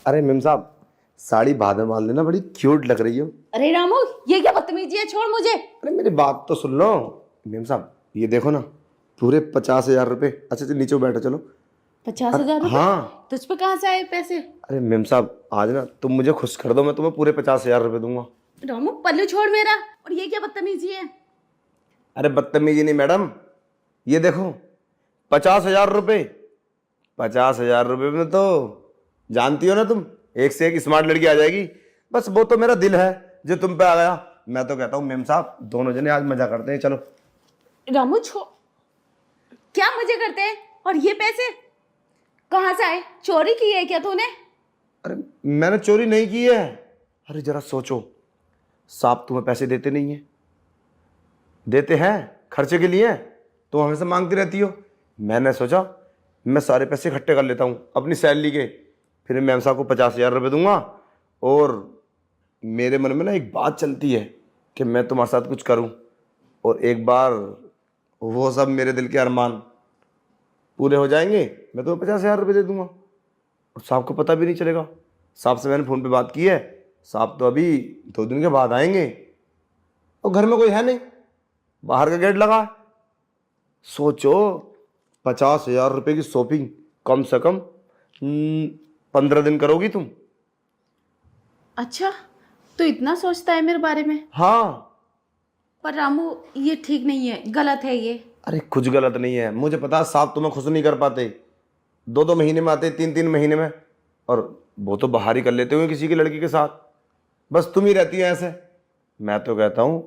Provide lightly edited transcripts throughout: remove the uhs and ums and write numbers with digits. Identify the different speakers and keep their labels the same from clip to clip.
Speaker 1: अरे मेम साहब, साड़ी बाद में बांध लेना, बड़ी क्यूट लग रही हो।
Speaker 2: अरे रामू, ये क्या बदतमीजी है, छोड़ मुझे।
Speaker 1: अरे मेरी बात तो सुन लो। मेम साहब ये देखो ना, पूरे 50,000 रुपये। अच्छा चलो नीचे बैठो चलो।
Speaker 2: 50,000 रुपए?
Speaker 1: हाँ।
Speaker 2: तुझ पे कहाँ से आए पैसे?
Speaker 1: अरे मेम साहब आज ना तुम मुझे खुश कर दो, मैं तुम्हें पूरे 50,000 रुपये दूंगा।
Speaker 2: रामू पल्लू छोड़ मेरा। और ये क्या बदतमीजी है?
Speaker 1: अरे बदतमीजी नहीं मैडम, ये देखो 50,000 रुपये। 50,000 रुपये में तो जानती हो ना तुम, एक से एक स्मार्ट लड़की आ जाएगी। बस वो तो मेरा दिल है जो तुम पे आ गया। मैं तो कहता हूँ मेम साहब दोनों जने आज मजा करते हैं, चलो।
Speaker 2: रामू छोड़। क्या मजे करते हैं? और ये पैसे कहाँ से आए? चोरी की है क्या तूने?
Speaker 1: अरे मैंने चोरी नहीं की है। अरे जरा सोचो, साहब तुम्हें पैसे देते नहीं है? देते हैं खर्चे के लिए, तो हमेशा मांगती रहती हो। मैंने सोचा मैं सारे पैसे इकट्ठे कर लेता हूँ अपनी सैलरी के, फिर मैम साहब को 50,000 रुपये दूंगा। और मेरे मन में ना एक बात चलती है कि मैं तुम्हारे साथ कुछ करूँ, और एक बार वो सब मेरे दिल के अरमान पूरे हो जाएंगे, मैं तुम्हें 50,000 रुपये दे दूंगा और साहब को पता भी नहीं चलेगा। साहब से मैंने फ़ोन पे बात की है, साहब तो अभी 2 दिन के बाद आएंगे, और घर में कोई है नहीं, बाहर का गेट लगा है। सोचो 50,000 रुपये की शॉपिंग कम से कम 15 दिन करोगी तुम।
Speaker 2: अच्छा, तो इतना सोचता है मेरे बारे में?
Speaker 1: हाँ।
Speaker 2: पर रामू ये ठीक नहीं है, गलत है ये।
Speaker 1: अरे कुछ गलत नहीं है, मुझे पता है साहब तुम्हें खुश नहीं कर पाते। 2-2 महीने में आते, 3-3 महीने में, और वो तो बाहर ही कर लेते हुए किसी की लड़की के साथ। बस तुम ही रहती है ऐसे। मैं तो कहता हूँ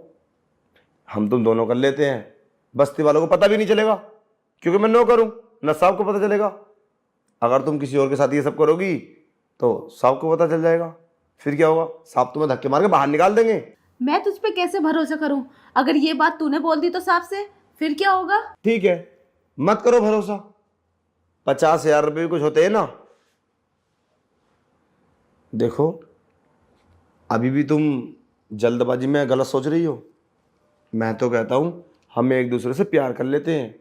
Speaker 1: हम तुम दोनों कर लेते हैं, बस्ती वालों को पता भी नहीं चलेगा, क्योंकि मैं नो करूँ न साहब को पता चलेगा। अगर तुम किसी और के साथ ये सब करोगी तो साहब को पता चल जाएगा, फिर क्या होगा? साहब तुम्हें धक्के मार के बाहर निकाल देंगे।
Speaker 2: मैं तुझ पे कैसे भरोसा करूं? अगर ये बात तूने बोल दी तो साहब से, फिर क्या होगा?
Speaker 1: ठीक है, मत करो भरोसा। 50,000 रुपये भी कुछ होते हैं ना। देखो अभी भी तुम जल्दबाजी में गलत सोच रही हो। मैं तो कहता हूं हम एक दूसरे से प्यार कर लेते हैं,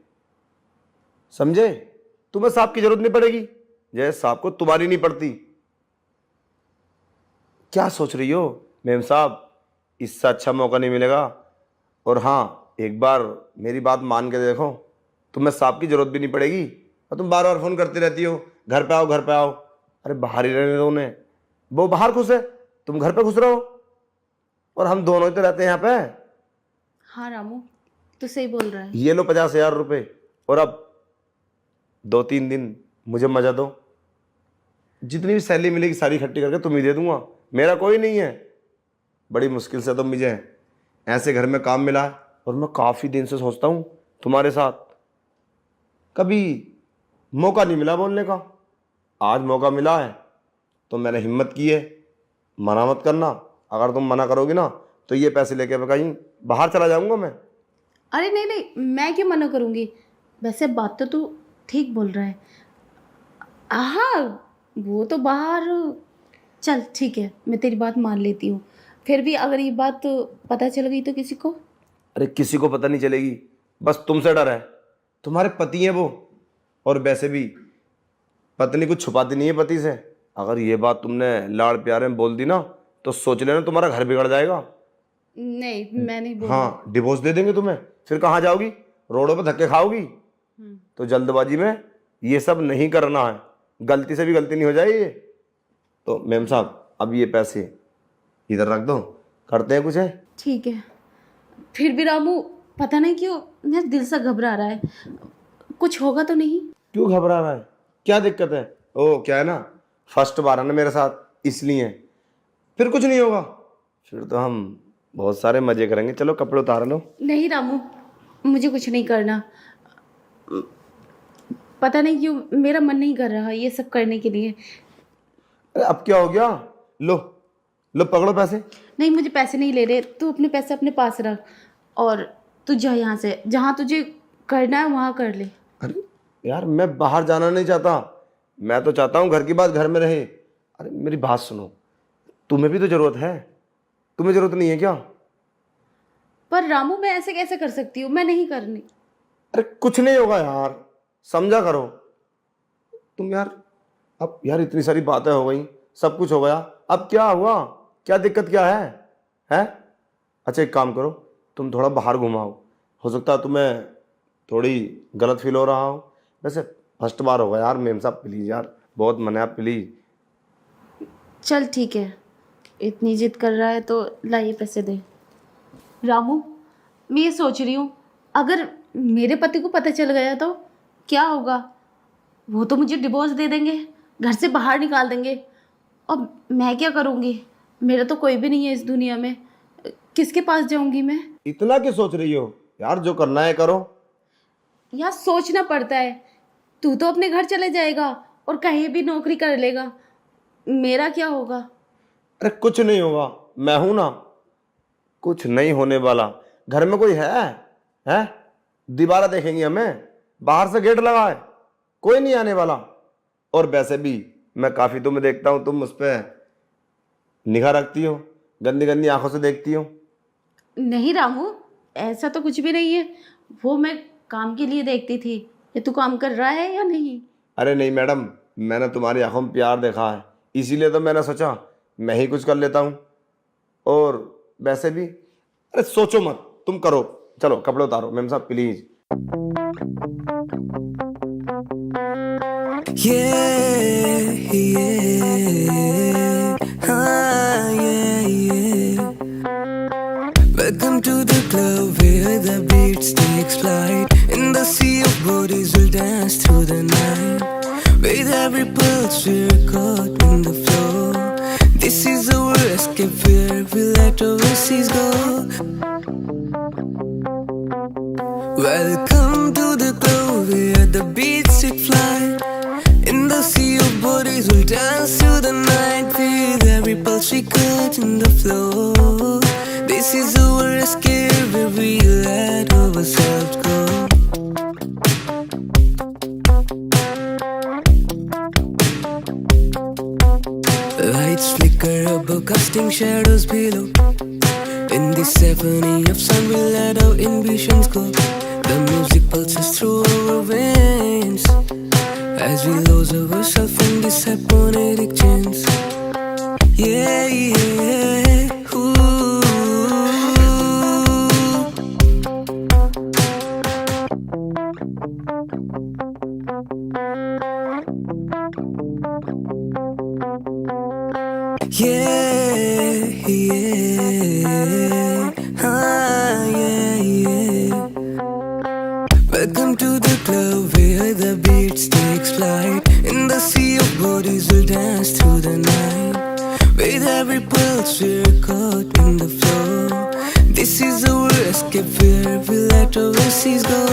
Speaker 1: समझे? तुम्हें साहब की जरूरत नहीं पड़ेगी, जैसे साहब को तुम्हारी नहीं पड़ती। क्या सोच रही हो मेम साहब? इससे अच्छा मौका नहीं मिलेगा। और हाँ, एक बार मेरी बात मान के देखो, तुम्हें साहब की जरूरत भी नहीं पड़ेगी, और तुम बार बार फ़ोन करती रहती हो घर पे आओ घर पे आओ। अरे बाहर ही रहने दो उन्हें, वो बाहर खुश है, तुम घर पे खुश रहो, और हम दोनों ही तो रहते हैं यहाँ पे।
Speaker 2: हाँ रामू, तू सही बोल रहा है।
Speaker 1: ये लो 50,000 रुपये, और अब 2-3 दिन मुझे मजा दो। जितनी भी सैलरी मिलेगी सारी इकट्ठी करके तुम्हें दे दूंगा, मेरा कोई नहीं है। बड़ी मुश्किल से तो मुझे ऐसे घर में काम मिला है, और मैं काफ़ी दिन से सोचता हूँ तुम्हारे साथ, कभी मौका नहीं मिला बोलने का। आज मौका मिला है तो मैंने हिम्मत की है। मना मत करना, अगर तुम मना करोगी ना तो ये पैसे लेके मैं कहीं बाहर चला जाऊंगा मैं।
Speaker 2: अरे नहीं नहीं, मैं क्यों मना करूँगी? वैसे बात तो तू ठीक बोल रहा है। हाँ, वो तो बाहर। चल ठीक है, मैं तेरी बात मान लेती हूँ। फिर भी अगर ये बात पता चल गई तो किसी को?
Speaker 1: अरे किसी को पता नहीं चलेगी, बस तुमसे डर है। तुम्हारे पति हैं वो, और वैसे भी पत्नी कुछ छुपाती नहीं है पति से। अगर ये बात तुमने लाड़ प्यार में बोल दी ना तो सोच लेना तुम्हारा घर बिगड़ जाएगा।
Speaker 2: नहीं, मैं नहीं बोल।
Speaker 1: हाँ, डिवोर्स दे देंगे तुम्हें, फिर कहाँ जाओगी? रोडों पे धक्के खाओगी। तो जल्दबाजी में ये सब नहीं करना है, गलती से भी गलती नहीं हो जाए ये। तो मैम साहब अब ये पैसे इधर रख दो, करते हैं कुछ है।
Speaker 2: ठीक है। फिर भी रामू, पता नहीं क्यों मेरा दिल सा घबरा रहा है। कुछ होगा तो नहीं?
Speaker 1: क्यों घबरा रहा है? क्या दिक्कत है? ओ क्या है ना, फर्स्ट बार है ना मेरे साथ, इसलिए। फिर कुछ नहीं होगा, फिर तो हम बहुत सारे मजे करेंगे। चलो कपड़े उतार लो।
Speaker 2: नहीं रामू, मुझे कुछ नहीं करना। पता नहीं क्यों मेरा मन नहीं कर रहा ये सब करने के लिए।
Speaker 1: अरे अब क्या हो गया? लो लो पकड़ो पैसे।
Speaker 2: नहीं, मुझे पैसे नहीं ले रहे। तू अपने पैसे अपने पास रख, और तू जा यहाँ से। जहाँ तुझे करना है वहाँ कर ले।
Speaker 1: अरे यार मैं बाहर जाना नहीं चाहता, मैं तो चाहता हूँ घर की बात घर में रहे। अरे मेरी बात सुनो, तुम्हें भी तो जरूरत है, तुम्हें जरूरत नहीं है क्या?
Speaker 2: पर रामू, मैं ऐसे कैसे कर सकती हूँ? मैं नहीं करनी।
Speaker 1: अरे कुछ नहीं होगा यार, समझा करो तुम यार। अब यार इतनी सारी बातें हो गई, सब कुछ हो गया, अब क्या हुआ, क्या दिक्कत क्या है? हैं? अच्छा एक काम करो, तुम थोड़ा बाहर घुमाओ, हो सकता है तुम्हें थोड़ी गलत फील हो रहा हो। वैसे फर्स्ट बार होगा यार मेम साहब, प्लीज़ यार, बहुत मन है आप, प्लीज़।
Speaker 2: चल ठीक है, इतनी जिद कर रहा है तो लाइए पैसे दे। रामू, मैं ये सोच रही हूँ, अगर मेरे पति को पता चल गया तो क्या होगा? वो तो मुझे डिवोर्स दे देंगे, घर से बाहर निकाल देंगे। अब मैं क्या करूँगी? मेरा तो कोई भी नहीं है इस दुनिया में, किसके पास जाऊँगी मैं?
Speaker 1: इतना क्यों सोच रही हो यार, जो करना है करो।
Speaker 2: यार सोचना पड़ता है। तू तो अपने घर चले जाएगा और कहीं भी नौकरी कर लेगा, मेरा क्या होगा?
Speaker 1: अरे कुछ नहीं होगा, मैं हूं ना, कुछ नहीं होने वाला। घर में कोई है? दीवारा देखेंगी हमें, बाहर से गेट लगा है, कोई नहीं आने वाला। और वैसे भी मैं काफी तुम्हें देखता हूं, तुम उस पर निगाह रखती हो, गंदी गंदी आंखों से देखती हो।
Speaker 2: नहीं रामू, ऐसा तो कुछ भी नहीं है, वो मैं काम के लिए देखती थी। ये तू काम कर रहा है या नहीं?
Speaker 1: अरे नहीं मैडम, मैंने तुम्हारी आंखों में प्यार देखा है, इसीलिए तो मैंने सोचा मैं ही कुछ कर लेता हूँ। और वैसे भी अरे सोचो मत, तुम करो। चलो कपड़े उतारो मैम साहब please.
Speaker 3: Welcome to the club where the beats takes flight, and the sea of bodies will dance through the night. With every pulse we're caught in the flow. This is our escape where we let overseas go. Welcome to the club where the beats take flight, in the sea of bodies we'll dance through the night. With every pulse we caught in the flow. This is our escape where we let ourselves go. Lights flicker above, casting shadows below. In this symphony of sun, we let our ambitions go. The music pulses through our veins as we lose ourselves in this hypnotic trance. Yeah, yeah, ooh. Yeah, yeah, yeah, yeah. Welcome to the club where the beats takes flight, in the sea of bodies we'll dance through the night. With every pulse we're caught in the flow. This is our escape where we let our seas go.